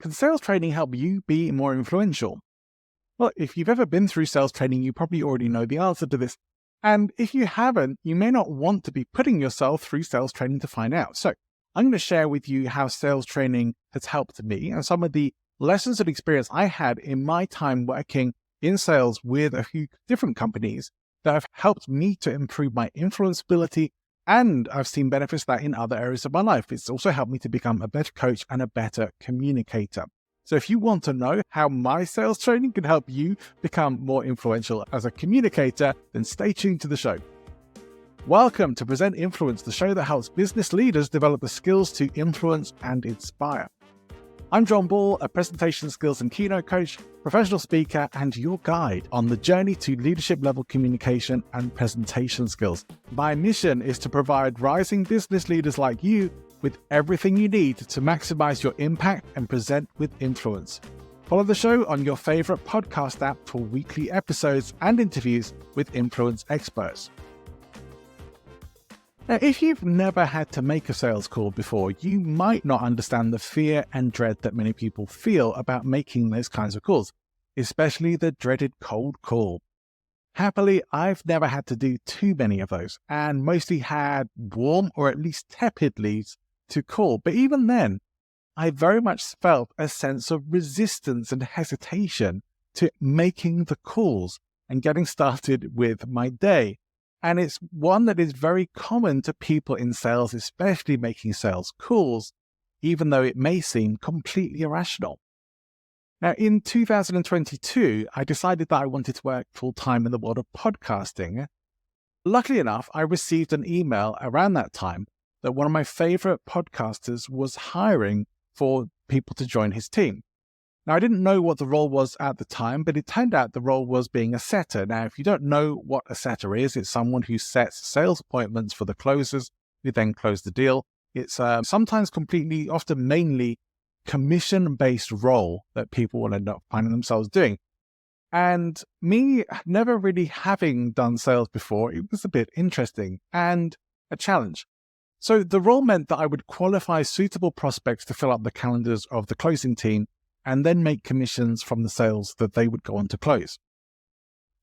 Can sales training help you be more influential? Well, if you've ever been through sales training, you probably already know the answer to this. And if you haven't, you may not want to be putting yourself through sales training to find out. So I'm going to share with you how sales training has helped me and some of the lessons and experience I had in my time working in sales with a few different companies that have helped me to improve my influence ability. And I've seen benefits of that in other areas of my life. It's also helped me to become a better coach and a better communicator. So if you want to know how my sales training can help you become more influential as a communicator, then stay tuned to the show. Welcome to Present Influence, the show that helps business leaders develop the skills to influence and inspire. I'm John Ball, a presentation skills and keynote coach, professional speaker, and your guide on the journey to leadership level communication and presentation skills. My mission is to provide rising business leaders like you with everything you need to maximize your impact and present with influence. Follow the show on your favorite podcast app for weekly episodes and interviews with influence experts. Now, if you've never had to make a sales call before, you might not understand the fear and dread that many people feel about making those kinds of calls, especially the dreaded cold call. Happily, I've never had to do too many of those and mostly had warm or at least tepid leads to call. But even then, I very much felt a sense of resistance and hesitation to making the calls and getting started with my day. And it's one that is very common to people in sales, especially making sales calls, even though it may seem completely irrational. Now, in 2022, I decided that I wanted to work full-time in the world of podcasting. Luckily enough, I received an email around that time that one of my favorite podcasters was hiring for people to join his team. Now, I didn't know what the role was at the time, but it turned out the role was being a setter. Now, if you don't know what a setter is, it's someone who sets sales appointments for the closers who then close the deal. It's sometimes completely, often mainly commission-based role that will end up finding themselves doing. And me never really having done sales before, it was a bit interesting and a challenge. So the role meant that I would qualify suitable prospects to fill up the calendars of the closing team and then make commissions from the sales that they would go on to close.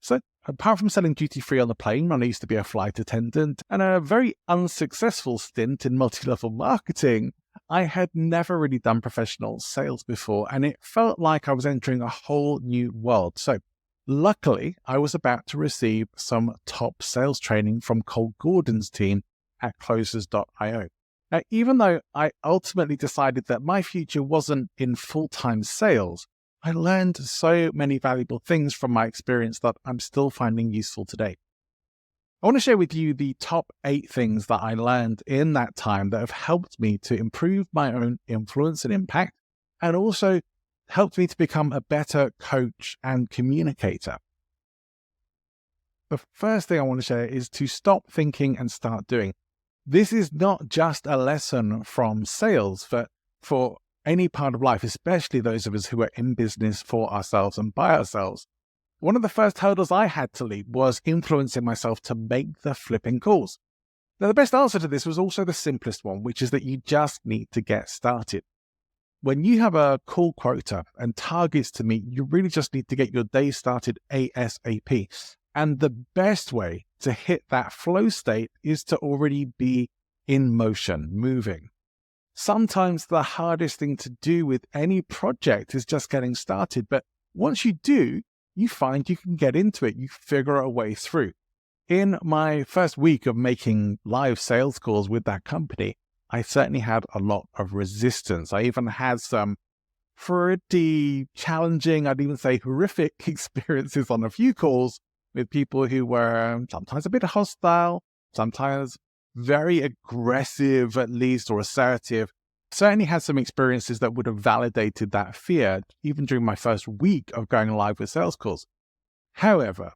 So apart from selling duty-free on the plane when I used to be a flight attendant and a very unsuccessful stint in multi-level marketing, I had never really done professional sales before, and it felt like I was entering a whole new world. So luckily, I was about to receive some top sales training from Cole Gordon's team at closers.io. Now, even though I ultimately decided that my future wasn't in full-time sales, I learned so many valuable things from my experience that I'm still finding useful today. I want to share with you the top 8 things that I learned in that time that have helped me to improve my own influence and impact, and also helped me to become a better coach and communicator. The first thing I want to share is to stop thinking and start doing. This is not just a lesson from sales, but for any part of life, especially those of us who are in business for ourselves and by ourselves. One of the first hurdles I had to leap was influencing myself to make the flipping calls. Now, the best answer to this was also the simplest one, which is that you just need to get started. When you have a call quota and targets to meet, you really just need to get your day started ASAP. And the best way to hit that flow state is to already be in motion, moving. Sometimes the hardest thing to do with any project is just getting started. But once you do, you find you can get into it. You figure a way through. In my first week of making live sales calls with that company, I certainly had a lot of resistance. I even had some pretty challenging, I'd even say horrific experiences on a few calls with people who were sometimes a bit hostile, sometimes very aggressive at least, or assertive. Certainly had some experiences that would have validated that fear, even during my first week of going live with sales calls. However,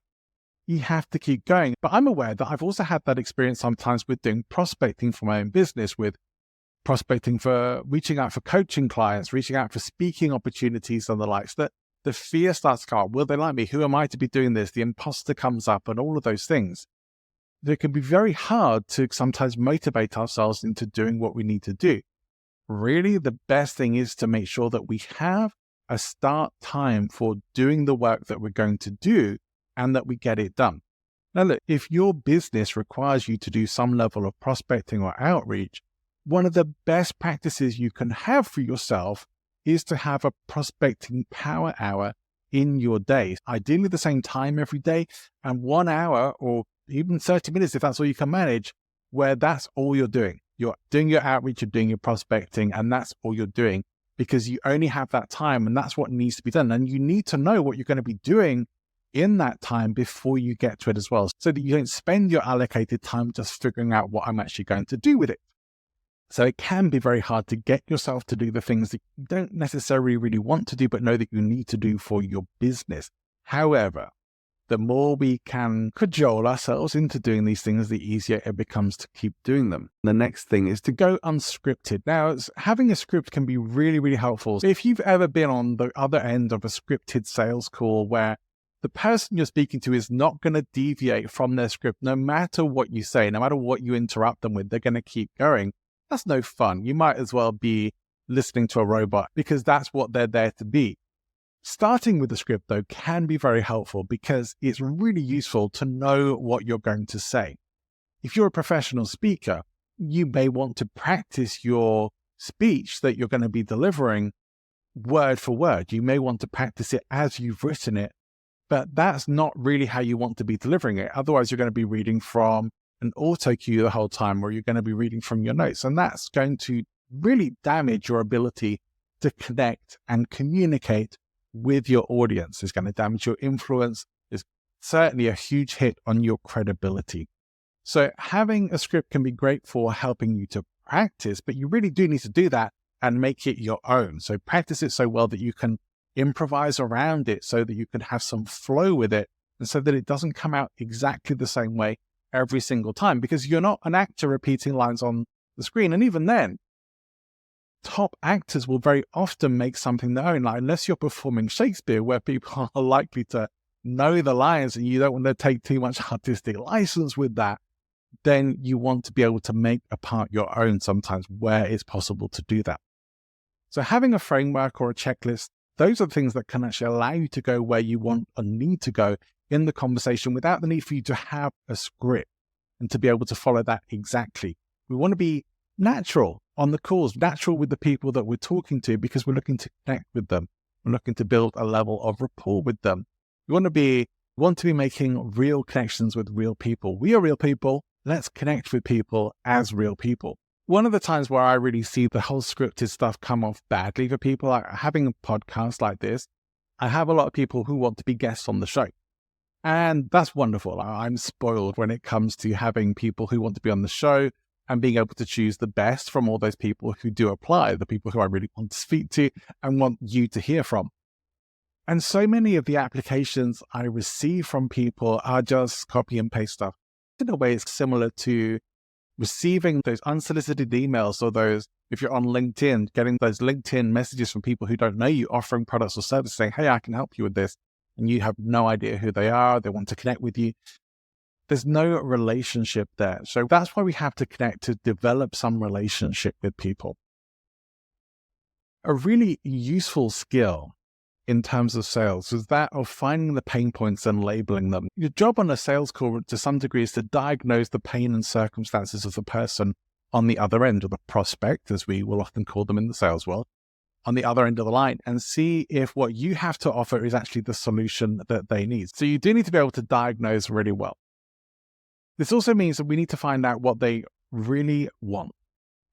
you have to keep going. But I'm aware that I've also had that experience sometimes with doing prospecting for my own business, with prospecting for reaching out for coaching clients, reaching out for speaking opportunities and the likes, that the fear starts to come up. Will they like me? Who am I to be doing this? The imposter comes up and all of those things. It can be very hard to sometimes motivate ourselves into doing what we need to do. really the best thing is to make sure that we have a start time for doing the work that we're going to do and that we get it done. Now, look, if your business requires you to do some level of prospecting or outreach, one of the best practices you can have for yourself is to have a prospecting power hour in your day, ideally the same time every day, and 1 hour or even 30 minutes, if that's all you can manage, where that's all you're doing. You're doing your outreach, you're doing your prospecting, and that's all you're doing because you only have that time and that's what needs to be done. And you need to know what you're going to be doing in that time before you get to it as well, so that you don't spend your allocated time just figuring out what I'm actually going to do with it. So it can be very hard to get yourself to do the things that you don't necessarily really want to do, but know that you need to do for your business. However, the more we can cajole ourselves into doing these things, the easier it becomes to keep doing them. The next thing is to go unscripted. Now, having a script can be really, really helpful. If you've ever been on the other end of a scripted sales call where the person you're speaking to is not going to deviate from their script, no matter what you say, no matter what you interrupt them with, they're going to keep going. That's no fun. You might as well be listening to a robot because that's what they're there to be. Starting with the script, though, can be very helpful because it's really useful to know what you're going to say. If you're a professional speaker, you may want to practice your speech that you're going to be delivering word for word. You may want to practice it as you've written it, but that's not really how you want to be delivering it. Otherwise, you're going to be reading from an auto cue the whole time, or you're going to be reading from your notes. And that's going to really damage your ability to connect and communicate with your audience. It's going to damage your influence. It's certainly a huge hit on your credibility. So having a script can be great for helping you to practice, but you really do need to do that and make it your own. So practice it so well that you can improvise around it, so that you can have some flow with it, and so that it doesn't come out exactly the same way every single time, because you're not an actor repeating lines on the screen. And even then, top actors will very often make something their own. Like, unless you're performing Shakespeare, where people are likely to know the lines and you don't want to take too much artistic license with that, then you want to be able to make a part your own sometimes where it's possible to do that. So having a framework or a checklist, those are the things that can actually allow you to go where you want and need to go in the conversation without the need for you to have a script and to be able to follow that exactly. We want to be natural on the calls, natural with the people that we're talking to, because we're looking to connect with them. We're looking to build a level of rapport with them. We want to be making real connections with real people. We are real people. Let's connect with people as real people. One of the times where I really see the whole scripted stuff come off badly for people, like having a podcast like this, I have a lot of people who want to be guests on the show. And that's wonderful. I'm spoiled when it comes to having people who want to be on the show and being able to choose the best from all those people who do apply, the people who I really want to speak to and want you to hear from. And so many of the applications I receive from people are just copy and paste stuff. In a way, it's similar to receiving those unsolicited emails, or those, if you're on LinkedIn, getting those LinkedIn messages from people who don't know you, offering products or services, saying, hey, I can help you with this. And you have no idea who they are. They want to connect with you. There's no relationship there. So that's why we have to connect, to develop some relationship with people. A really useful skill in terms of sales is that of finding the pain points and labeling them. Your job on a sales call to some degree is to diagnose the pain and circumstances of the person on the other end, or the prospect, as we will often call them in the sales world, on the other end of the line, and see if what you have to offer is actually the solution that they need. So you do need to be able to diagnose really well. This also means that we need to find out what they really want.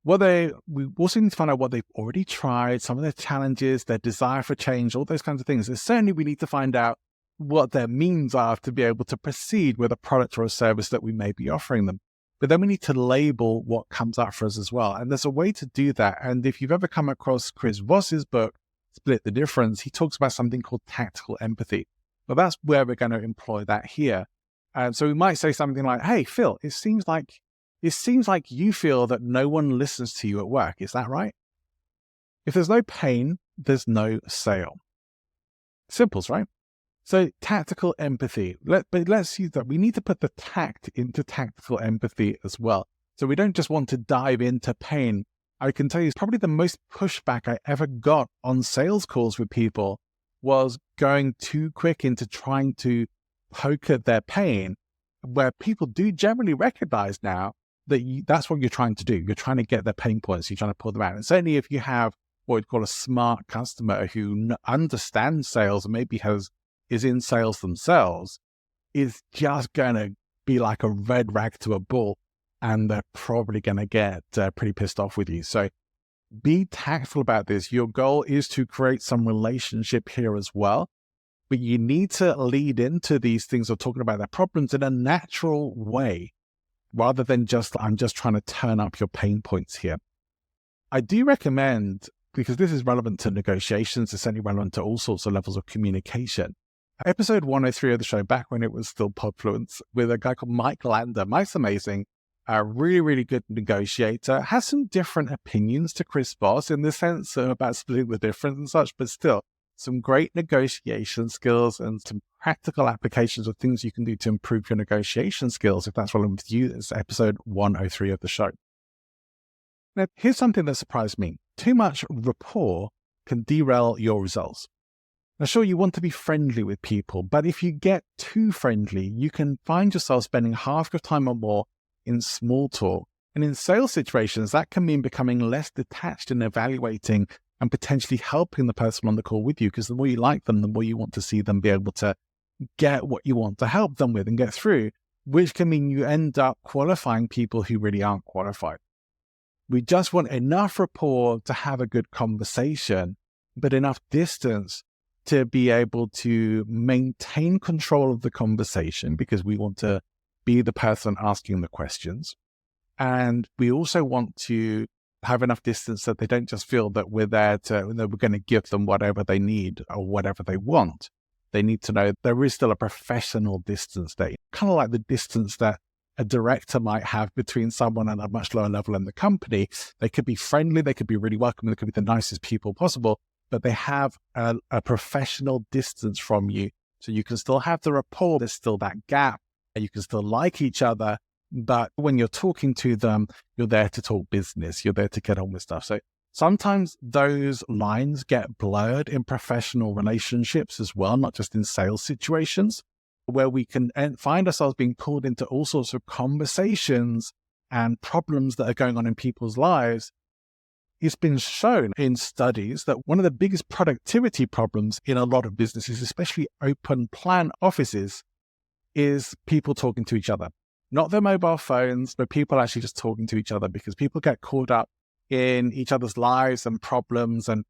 We also need to find out what they've already tried, some of their challenges, their desire for change, all those kinds of things. And certainly we need to find out what their means are to be able to proceed with a product or a service that we may be offering them. But then we need to label what comes up for us as well. And there's a way to do that. And if you've ever come across Chris Voss's book, Split the Difference, he talks about something called tactical empathy. Well, that's where we're going to employ that here. So we might say something like, hey, Phil, it seems like you feel that no one listens to you at work. Is that right? If there's no pain, there's no sale. Simples, right? So tactical empathy. But let's use that. We need to put the tact into tactical empathy as well. So we don't just want to dive into pain I can tell you probably the most pushback I ever got on sales calls with people was going too quick into trying to poke at their pain, where people do generally recognize now that that's what you're trying to do. You're trying to get their pain points. You're trying to pull them out. And certainly if you have what we'd call a smart customer who understands sales and maybe is in sales themselves, is just going to be like a red rag to a bull, and they're probably going to get pretty pissed off with you. So be tactful about this. Your goal is to create some relationship here as well, but you need to lead into these things or talking about their problems in a natural way, rather than I'm just trying to turn up your pain points here. I do recommend, because this is relevant to negotiations, it's certainly relevant to all sorts of levels of communication. Episode 103 of the show, back when it was still Podfluence, with a guy called Mike Lander. Mike's amazing, a really, really good negotiator, has some different opinions to Chris Voss in the sense about splitting the difference and such, but still some great negotiation skills and some practical applications of things you can do to improve your negotiation skills. If that's relevant with you, it's episode 103 of the show. Now, here's something that surprised me. Too much rapport can derail your results. Now, sure, you want to be friendly with people, but if you get too friendly, you can find yourself spending half your time or more in small talk. And in sales situations, that can mean becoming less detached in evaluating and potentially helping the person on the call with you, because the more you like them, the more you want to see them be able to get what you want to help them with and get through, which can mean you end up qualifying people who really aren't qualified. We just want enough rapport to have a good conversation, but enough distance to be able to maintain control of the conversation, because we want to be the person asking the questions. And we also want to have enough distance that they don't just feel that we're there that we're going to give them whatever they need or whatever they want. They need to know there is still a professional distance there, kind of like the distance that a director might have between someone at a much lower level in the company. They could be friendly, they could be really welcoming, they could be the nicest people possible, but they have a professional distance from you. So you can still have the rapport, there's still that gap, you can still like each other, but when you're talking to them, you're there to talk business, you're there to get on with stuff. So sometimes those lines get blurred in professional relationships as well, not just in sales situations, where we can find ourselves being pulled into all sorts of conversations and problems that are going on in people's lives. It's been shown in studies that one of the biggest productivity problems in a lot of businesses, especially open plan offices, is people talking to each other. Not their mobile phones, but people actually just talking to each other, because people get caught up in each other's lives and problems. And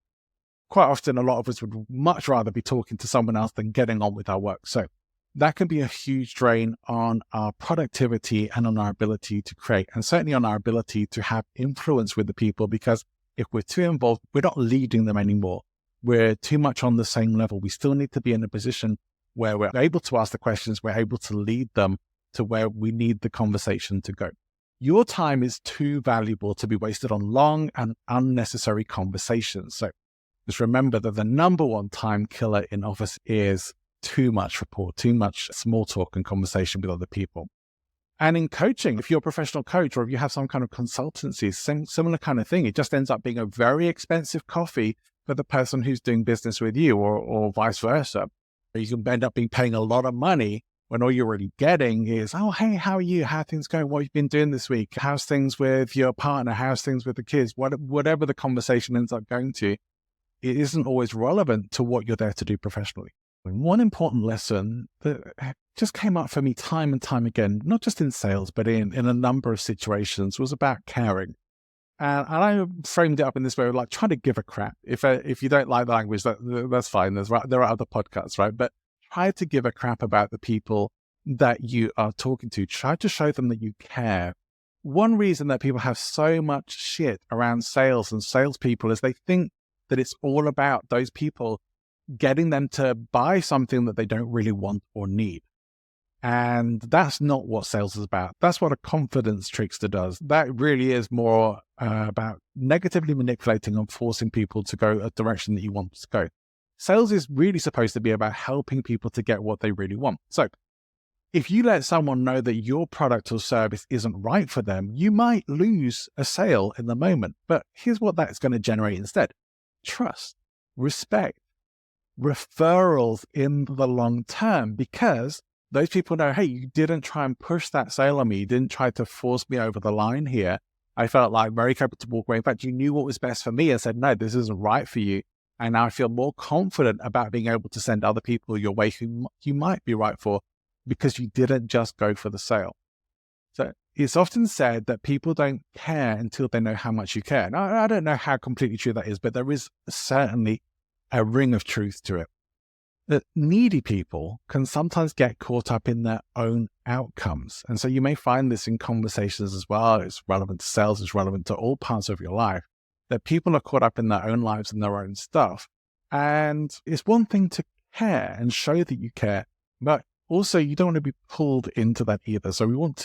quite often, a lot of us would much rather be talking to someone else than getting on with our work. So that can be a huge drain on our productivity and on our ability to create, and certainly on our ability to have influence with the people, because if we're too involved, we're not leading them anymore. We're too much on the same level. We still need to be in a position where we're able to ask the questions, we're able to lead them to where we need the conversation to go. Your time is too valuable to be wasted on long and unnecessary conversations. So just remember that the number one time killer in office is too much rapport, too much small talk and conversation with other people. And in coaching, if you're a professional coach or if you have some kind of consultancy, similar kind of thing, it just ends up being a very expensive coffee for the person who's doing business with you, or vice versa. You can end up paying a lot of money when all you're really getting is, oh, hey, how are you? How are things going? What have you been doing this week? How's things with your partner? How's things with the kids? Whatever the conversation ends up going to, it isn't always relevant to what you're there to do professionally. And one important lesson that just came up for me time and time again, not just in sales, but in a number of situations, was about caring. And I framed it up in this way, like try to give a crap. If you don't like the language, that's fine. There are other podcasts, right? But try to give a crap about the people that you are talking to. Try to show them that you care. One reason that people have so much shit around sales and salespeople is they think that it's all about those people getting them to buy something that they don't really want or need. And that's not what sales is about. That's what a confidence trickster does. That really is more about negatively manipulating and forcing people to go a direction that you want to go. Sales is really supposed to be about helping people to get what they really want. So If you let someone know that your product or service isn't right for them, you might lose a sale in the moment. But here's what that's going to generate instead: trust, respect, referrals in the long term, because those people know, hey, you didn't try and push that sale on me. You didn't try to force me over the line here. I felt like very comfortable to walk away. In fact, you knew what was best for me and said, no, this isn't right for you. And now I feel more confident about being able to send other people your way who you might be right for, because you didn't just go for the sale. So it's often said that people don't care until they know how much you care. Now, I don't know how completely true that is, but there is certainly a ring of truth to it. That needy people can sometimes get caught up in their own outcomes. And so you may find this in conversations as well. It's relevant to sales, it's relevant to all parts of your life, that people are caught up in their own lives and their own stuff. And it's one thing to care and show that you care, but also you don't want to be pulled into that either. So we've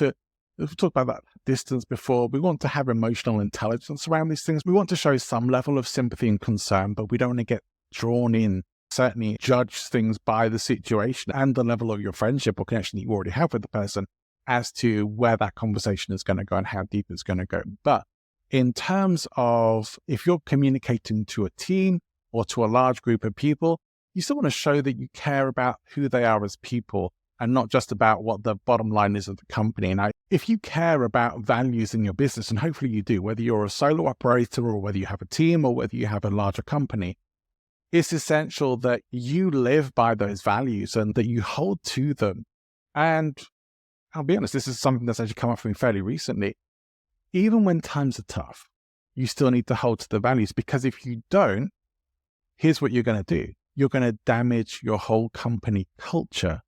talked about that distance before. We want to have emotional intelligence around these things. We want to show some level of sympathy and concern, but we don't want to get drawn in, certainly judge things by the situation and the level of your friendship or connection that you already have with the person as to where that conversation is going to go and how deep it's going to go. But in terms of if you're communicating to a team or to a large group of people, you still want to show that you care about who they are as people and not just about what the bottom line is of the company. Now, if you care about values in your business, and hopefully you do, whether you're a solo operator or whether you have a team or whether you have a larger company, it's essential that you live by those values and that you hold to them. And I'll be honest, this is something that's actually come up for me fairly recently. Even when times are tough, you still need to hold to the values, because if you don't, here's what you're going to do. You're going to damage your whole company culture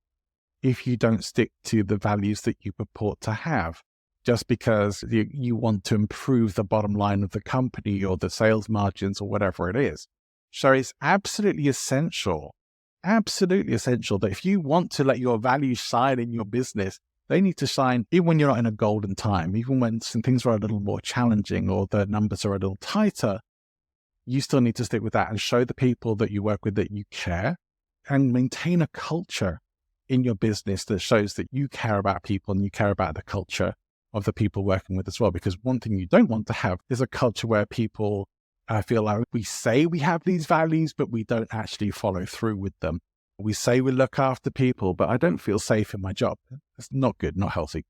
if you don't stick to the values that you purport to have, just because you want to improve the bottom line of the company or the sales margins or whatever it is. So it's absolutely essential that if you want to let your values shine in your business, they need to shine even when you're not in a golden time, even when some things are a little more challenging or the numbers are a little tighter. You still need to stick with that and show the people that you work with that you care, and maintain a culture in your business that shows that you care about people and you care about the culture of the people working with as well. Because one thing you don't want to have is a culture where people feel like we say we have these values, but we don't actually follow through with them. We say we look after people, but I don't feel safe in my job. It's not good, not healthy.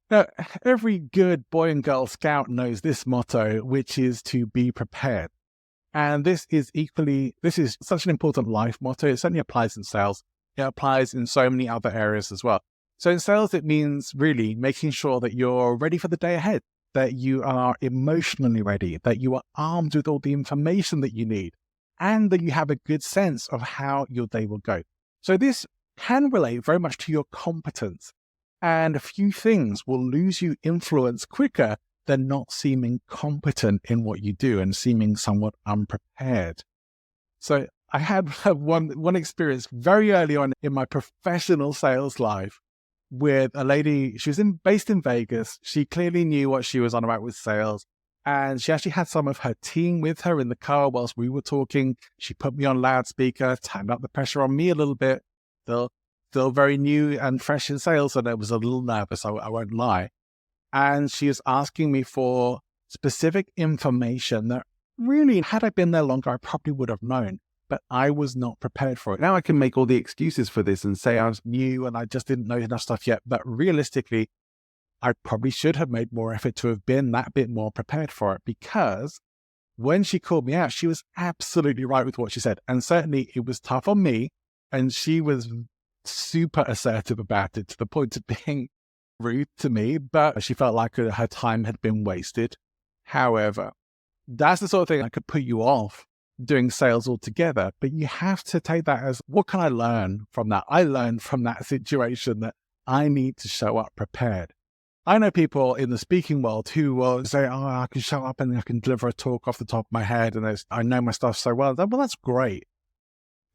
Now, every good boy and girl scout knows this motto, which is to be prepared. And this is such an important life motto. It certainly applies in sales. It applies in so many other areas as well. So in sales, it means really making sure that you're ready for the day ahead, that you are emotionally ready, that you are armed with all the information that you need, and that you have a good sense of how your day will go. So this can relate very much to your competence. And a few things will lose you influence quicker than not seeming competent in what you do and seeming somewhat unprepared. So I had one experience very early on in my professional sales life with a lady. She was based in Vegas. She clearly knew what she was on about with sales. And she actually had some of her team with her in the car whilst we were talking. She put me on loudspeaker, turned up the pressure on me a little bit. Still very new and fresh in sales, and I was a little nervous, I won't lie. And she was asking me for specific information that really, had I been there longer, I probably would have known, but I was not prepared for it. Now I can make all the excuses for this and say I was new and I just didn't know enough stuff yet, but realistically, I probably should have made more effort to have been that bit more prepared for it, because when she called me out, she was absolutely right with what she said. And certainly it was tough on me, and she was super assertive about it to the point of being rude to me, but she felt like her time had been wasted. However, that's the sort of thing that could put you off doing sales altogether, but you have to take that as, what can I learn from that? I learned from that situation that I need to show up prepared. I know people in the speaking world who will say, oh, I can show up and I can deliver a talk off the top of my head and I know my stuff so well. Well, that's great.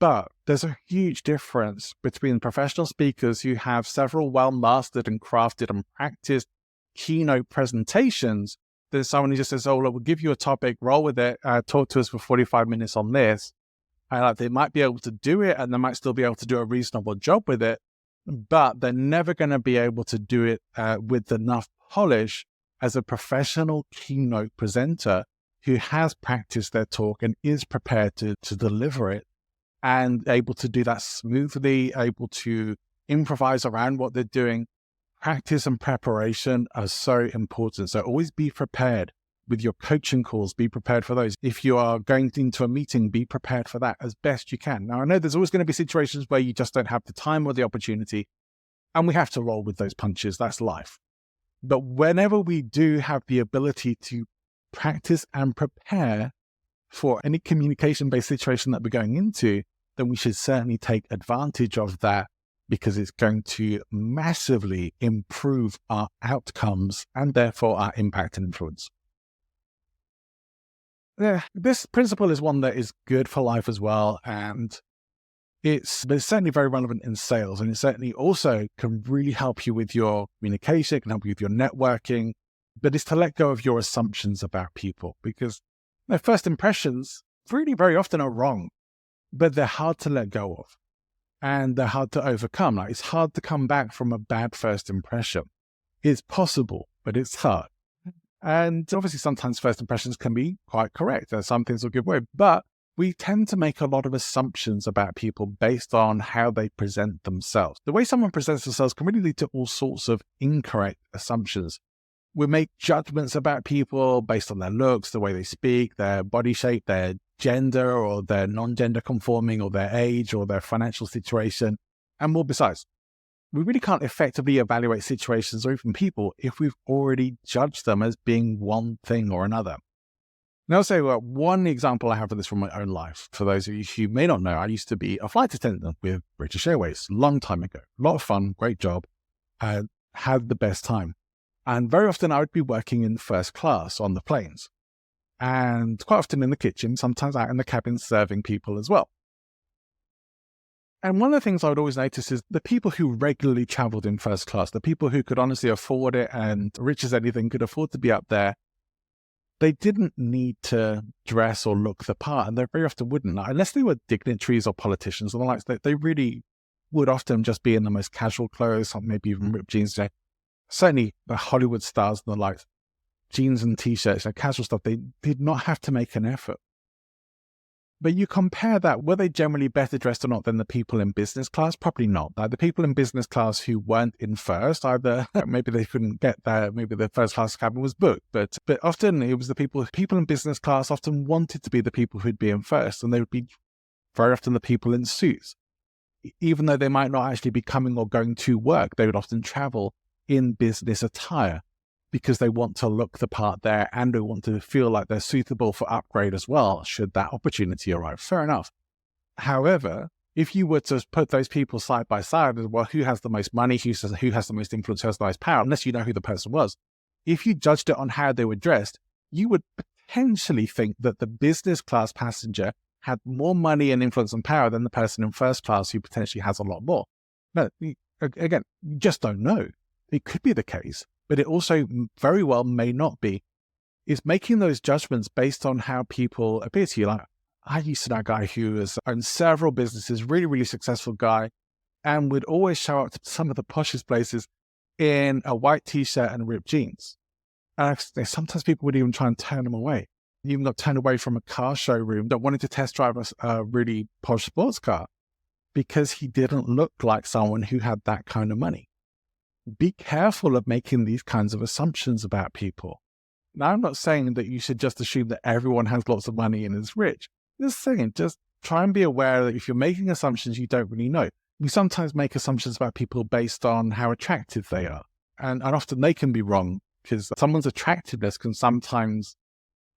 But there's a huge difference between professional speakers who have several well-mastered and crafted and practiced keynote presentations than someone who just says, oh, look, we'll give you a topic, roll with it, talk to us for 45 minutes on this. And they might be able to do it and they might still be able to do a reasonable job with it. but they're never going to be able to do it with enough polish as a professional keynote presenter who has practiced their talk and is prepared to deliver it and able to do that smoothly, able to improvise around what they're doing. Practice and preparation are so important. So always be prepared with your coaching calls. Be prepared for those. If you are going into a meeting, be prepared for that as best you can. Now, I know there's always going to be situations where you just don't have the time or the opportunity, and we have to roll with those punches. That's life. But whenever we do have the ability to practice and prepare for any communication-based situation that we're going into, then we should certainly take advantage of that, because it's going to massively improve our outcomes and therefore our impact and influence. Yeah, this principle is one that is good for life as well. And it's certainly very relevant in sales. And it certainly also can really help you with your communication, it can help you with your networking, but it's to let go of your assumptions about people, because their first impressions really very often are wrong, but they're hard to let go of. And they're hard to overcome. Like, it's hard to come back from a bad first impression. It's possible, but it's hard. And obviously sometimes first impressions can be quite correct. Some things will give way, but we tend to make a lot of assumptions about people based on how they present themselves. The way someone presents themselves can really lead to all sorts of incorrect assumptions. We make judgments about people based on their looks, the way they speak, their body shape, their gender or their non-gender conforming, or their age or their financial situation, and more besides. We really can't effectively evaluate situations or even people if we've already judged them as being one thing or another. Now, I'll say one example I have of this from my own life. For those of you who may not know, I used to be a flight attendant with British Airways a long time ago. A lot of fun, great job, had the best time. And very often I would be working in first class on the planes, and quite often in the kitchen, sometimes out in the cabin serving people as well. And one of the things I would always notice is the people who regularly traveled in first class, the people who could honestly afford it and rich as anything could afford to be up there, they didn't need to dress or look the part, and they very often wouldn't. Like, unless they were dignitaries or politicians or the likes, they really would often just be in the most casual clothes, maybe even ripped jeans. Certainly the Hollywood stars and the likes, jeans and t-shirts, casual stuff, they did not have to make an effort. But you compare that, were they generally better dressed or not than the people in business class? Probably not. Like, the people in business class who weren't in first, either maybe they couldn't get there, maybe the first class cabin was booked, but often it was the people in business class often wanted to be the people who'd be in first, and they would be very often the people in suits. Even though they might not actually be coming or going to work, they would often travel in business attire because they want to look the part there and they want to feel like they're suitable for upgrade as well, should that opportunity arrive. Fair enough. However, if you were to put those people side by side, well, who has the most money, who has the most influence, who has the most power, unless you know who the person was, if you judged it on how they were dressed, you would potentially think that the business class passenger had more money and influence and power than the person in first class who potentially has a lot more. No, again, you just don't know. It could be the case, but it also very well may not be. It's making those judgments based on how people appear to you. Like, I used to know a guy who has owned several businesses, really, really successful guy, and would always show up to some of the poshest places in a white t-shirt and ripped jeans. And sometimes people would even try and turn him away. He even got turned away from a car showroom that wanted to test drive a really posh sports car because he didn't look like someone who had that kind of money. Be careful of making these kinds of assumptions about people. Now, I'm not saying that you should just assume that everyone has lots of money and is rich. Just saying, just try and be aware that if you're making assumptions you don't really know. We sometimes make assumptions about people based on how attractive they are. And often they can be wrong, because someone's attractiveness can sometimes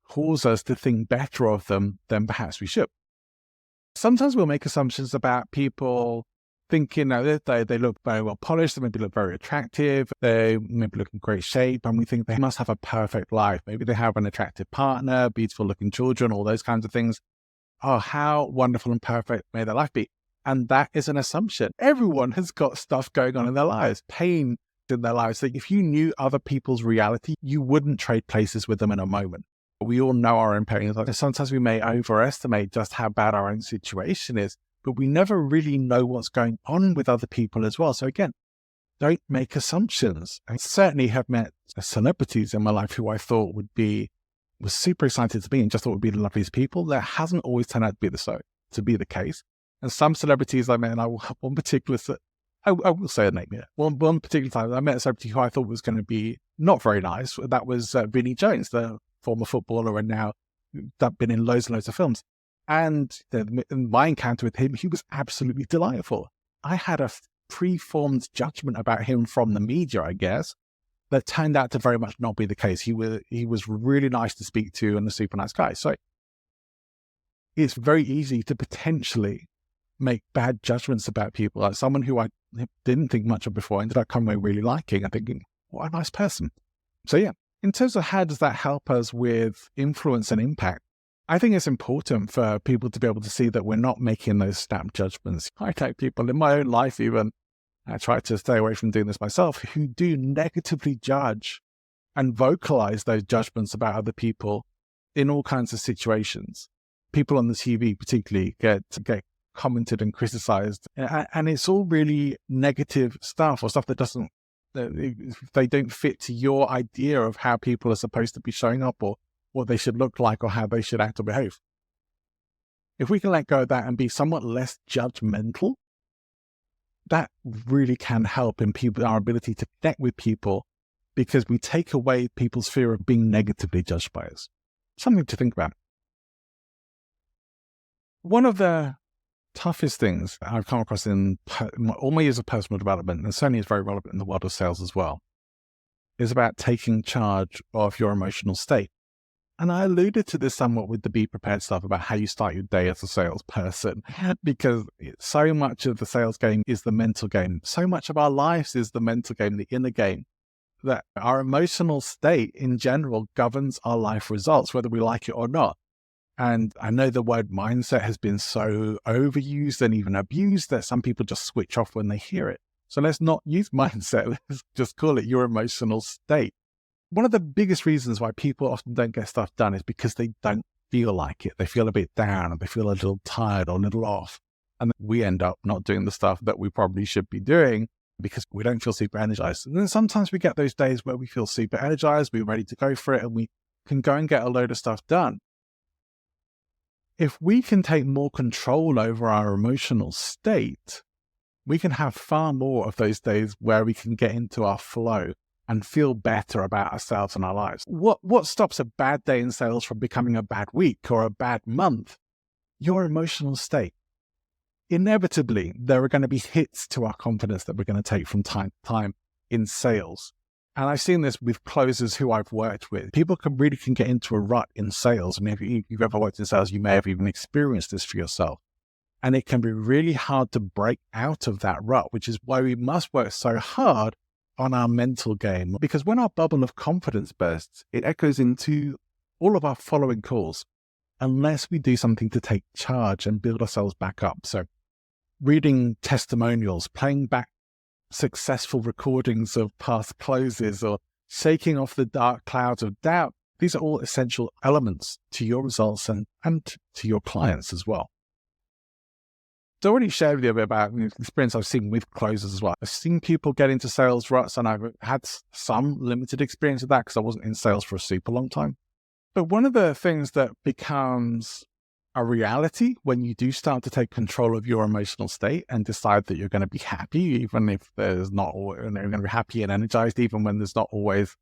cause us to think better of them than perhaps we should. Sometimes we'll make assumptions about people thinking that they look very well polished, they maybe look very attractive, they maybe look in great shape, and we think they must have a perfect life. Maybe they have an attractive partner, beautiful looking children, all those kinds of things. Oh, how wonderful and perfect may their life be. And that is an assumption. Everyone has got stuff going on in their lives, pain in their lives. That if you knew other people's reality, you wouldn't trade places with them in a moment. We all know our own pain. Sometimes we may overestimate just how bad our own situation is. but we never really know what's going on with other people as well. So again, don't make assumptions. I certainly have met celebrities in my life who I thought was super excited to be and just thought would be the loveliest people. That hasn't always turned out to be the case. And some celebrities I met, and one particular, I will say a name here. One particular time I met a celebrity who I thought was going to be not very nice. That was Vinnie Jones, the former footballer and now been in loads and loads of films. And my encounter with him, he was absolutely delightful. I had a preformed judgment about him from the media, I guess, that turned out to very much not be the case. He was really nice to speak to and a super nice guy. So it's very easy to potentially make bad judgments about people. Like someone who I didn't think much of before, I ended up coming away really liking and thinking, what a nice person. So yeah, in terms of how does that help us with influence and impact, I think it's important for people to be able to see that we're not making those snap judgments. I know people in my own life even, I try to stay away from doing this myself, who do negatively judge and vocalize those judgments about other people in all kinds of situations. People on the TV particularly get commented and criticized, and it's all really negative stuff or stuff that they don't fit to your idea of how people are supposed to be showing up or what they should look like or how they should act or behave. If we can let go of that and be somewhat less judgmental, that really can help in our ability to connect with people, because we take away people's fear of being negatively judged by us. Something to think about. One of the toughest things I've come across in all my years of personal development, and certainly is very relevant in the world of sales as well, is about taking charge of your emotional state. And I alluded to this somewhat with the Be Prepared stuff about how you start your day as a salesperson, because so much of the sales game is the mental game. So much of our lives is the mental game, the inner game, that our emotional state in general governs our life results, whether we like it or not. And I know the word mindset has been so overused and even abused that some people just switch off when they hear it. So let's not use mindset. Let's just call it your emotional state. One of the biggest reasons why people often don't get stuff done is because they don't feel like it. They feel a bit down, or they feel a little tired or a little off. And we end up not doing the stuff that we probably should be doing because we don't feel super energized. And then sometimes we get those days where we feel super energized, we're ready to go for it, and we can go and get a load of stuff done. If we can take more control over our emotional state, we can have far more of those days where we can get into our flow and feel better about ourselves and our lives. What stops a bad day in sales from becoming a bad week or a bad month? Your emotional state. Inevitably, there are going to be hits to our confidence that we're going to take from time to time in sales. And I've seen this with closers who I've worked with. People can get into a rut in sales. And if you've ever worked in sales, you may have even experienced this for yourself. And it can be really hard to break out of that rut, which is why we must work so hard on our mental game. Because when our bubble of confidence bursts, it echoes into all of our following calls, unless we do something to take charge and build ourselves back up. So reading testimonials, playing back successful recordings of past closes, or shaking off the dark clouds of doubt. These are all essential elements to your results and to your clients as well. So I already shared with you a bit about the experience I've seen with closers as well. I've seen people get into sales ruts, and I've had some limited experience of that because I wasn't in sales for a super long time. But one of the things that becomes a reality when you do start to take control of your emotional state and decide that you're going to be happy, even if there's not, you're going to be happy and energized, even when there's not always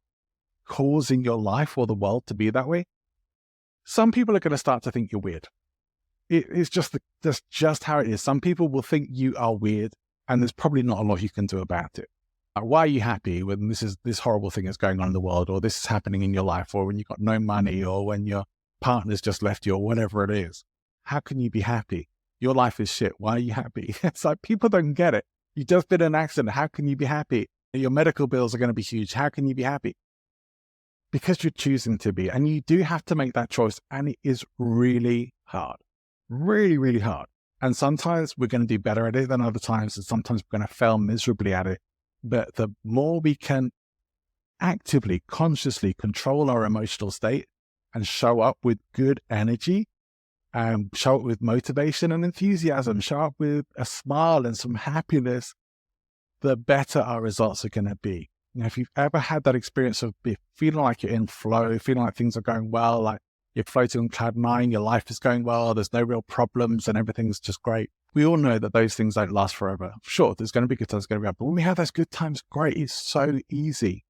cause in your life or the world to be that way. Some people are going to start to think you're weird. It's that's just how it is. Some people will think you are weird, and there's probably not a lot you can do about it. Why are you happy when this horrible thing is going on in the world, or this is happening in your life, or when you've got no money, or when your partner's just left you, or whatever it is? How can you be happy? Your life is shit. Why are you happy? It's like people don't get it. You just been in an accident. How can you be happy? Your medical bills are going to be huge. How can you be happy? Because you're choosing to be, and you do have to make that choice, and it is really hard. Really, really hard. And sometimes we're going to do better at it than other times, and sometimes we're going to fail miserably at it. But the more we can actively, consciously control our emotional state and show up with good energy, show up with motivation and enthusiasm, show up with a smile and some happiness, the better our results are going to be. Now, if you've ever had that experience of feeling like you're in flow, feeling like things are going well, like you're floating on cloud nine, your life is going well, there's no real problems and everything's just great. We all know that those things don't last forever. Sure, there's going to be good times, but when we have those good times, great, it's so easy.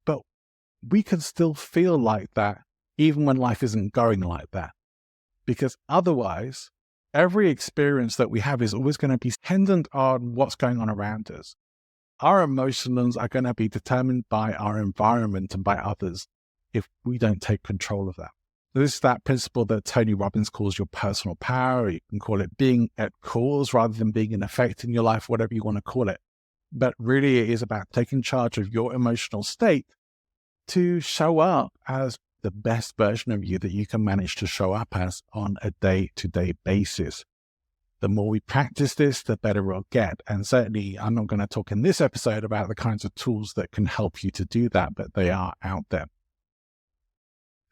But we can still feel like that even when life isn't going like that. Because otherwise, every experience that we have is always going to be dependent on what's going on around us. Our emotions are going to be determined by our environment and by others if we don't take control of that. This is that principle that Tony Robbins calls your personal power. You can call it being at cause rather than being an effect in your life, whatever you want to call it. But really it is about taking charge of your emotional state to show up as the best version of you that you can manage to show up as on a day-to-day basis. The more we practice this, the better we'll get. And certainly, I'm not going to talk in this episode about the kinds of tools that can help you to do that, but they are out there.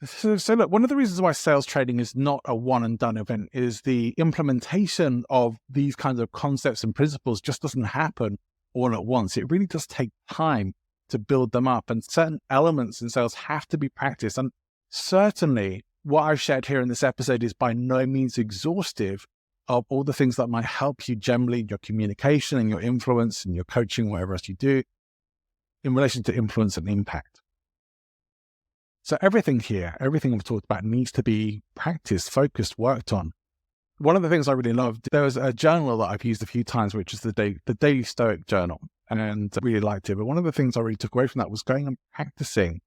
So look, one of the reasons why sales training is not a one and done event is the implementation of these kinds of concepts and principles just doesn't happen all at once. It really does take time to build them up, and certain elements in sales have to be practiced. And certainly what I've shared here in this episode is by no means exhaustive of all the things that might help you generally in your communication and your influence and your coaching, whatever else you do in relation to influence and impact. So everything here, everything we've talked about needs to be practiced, focused, worked on. One of the things I really loved, there was a journal that I've used a few times, which is the Daily Stoic Journal, and I really liked it. But one of the things I really took away from that was going and practicing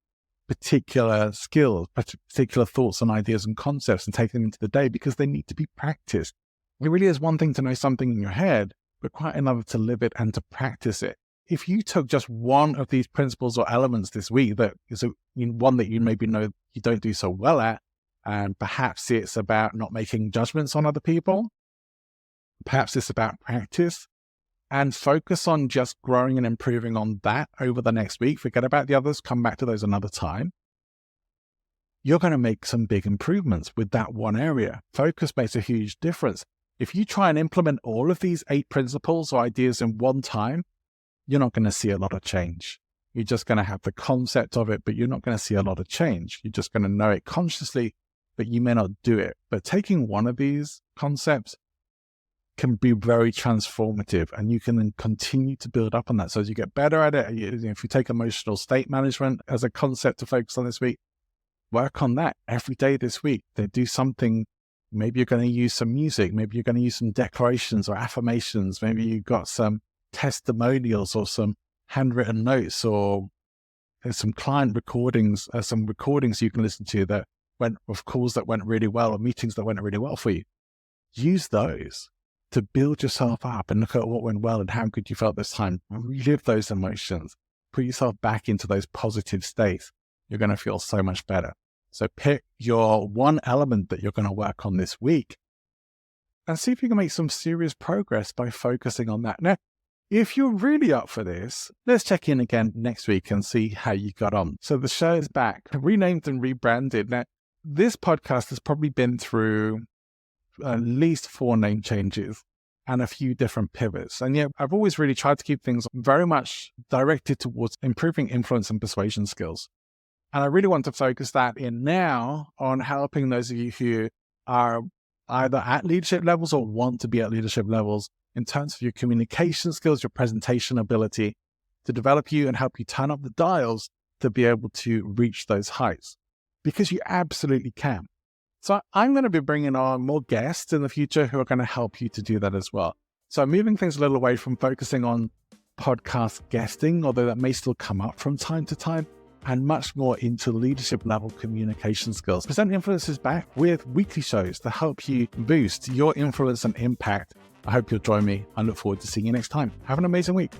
particular skills, particular thoughts and ideas and concepts and taking them into the day because they need to be practiced. It really is one thing to know something in your head, but quite another to live it and to practice it. If you took just one of these principles or elements this week that is one that you maybe know you don't do so well at, and perhaps it's about not making judgments on other people, perhaps it's about practice, and focus on just growing and improving on that over the next week. Forget about the others, come back to those another time. You're going to make some big improvements with that one area. Focus makes a huge difference. If you try and implement all of these 8 principles or ideas in one time, you're not going to see a lot of change. You're just going to have the concept of it, but you're not going to see a lot of change. You're just going to know it consciously, but you may not do it. But taking one of these concepts can be very transformative, and you can then continue to build up on that. So as you get better at it, if you take emotional state management as a concept to focus on this week, work on that every day this week. They do something. Maybe you're going to use some music. Maybe you're going to use some declarations or affirmations. Maybe you've got some testimonials or some handwritten notes, or there's some client recordings, some recordings you can listen to that went of calls that went really well or meetings that went really well for you. Use those to build yourself up and look at what went well and how good you felt this time. Relive those emotions. Put yourself back into those positive states. You're going to feel so much better. So pick your one element that you're going to work on this week and see if you can make some serious progress by focusing on that. Now, if you're really up for this, let's check in again next week and see how you got on. So the show is back, renamed and rebranded. Now, this podcast has probably been through at least 4 name changes and a few different pivots. And yet I've always really tried to keep things very much directed towards improving influence and persuasion skills. And I really want to focus that in now on helping those of you who are either at leadership levels or want to be at leadership levels in terms of your communication skills, your presentation ability, to develop you and help you turn up the dials to be able to reach those heights, because you absolutely can. So I'm going to be bringing on more guests in the future who are going to help you to do that as well. So I'm moving things a little away from focusing on podcast guesting, although that may still come up from time to time, and much more into leadership level communication skills. Present Influence is back with weekly shows to help you boost your influence and impact. I hope you'll join me. I look forward to seeing you next time. Have an amazing week.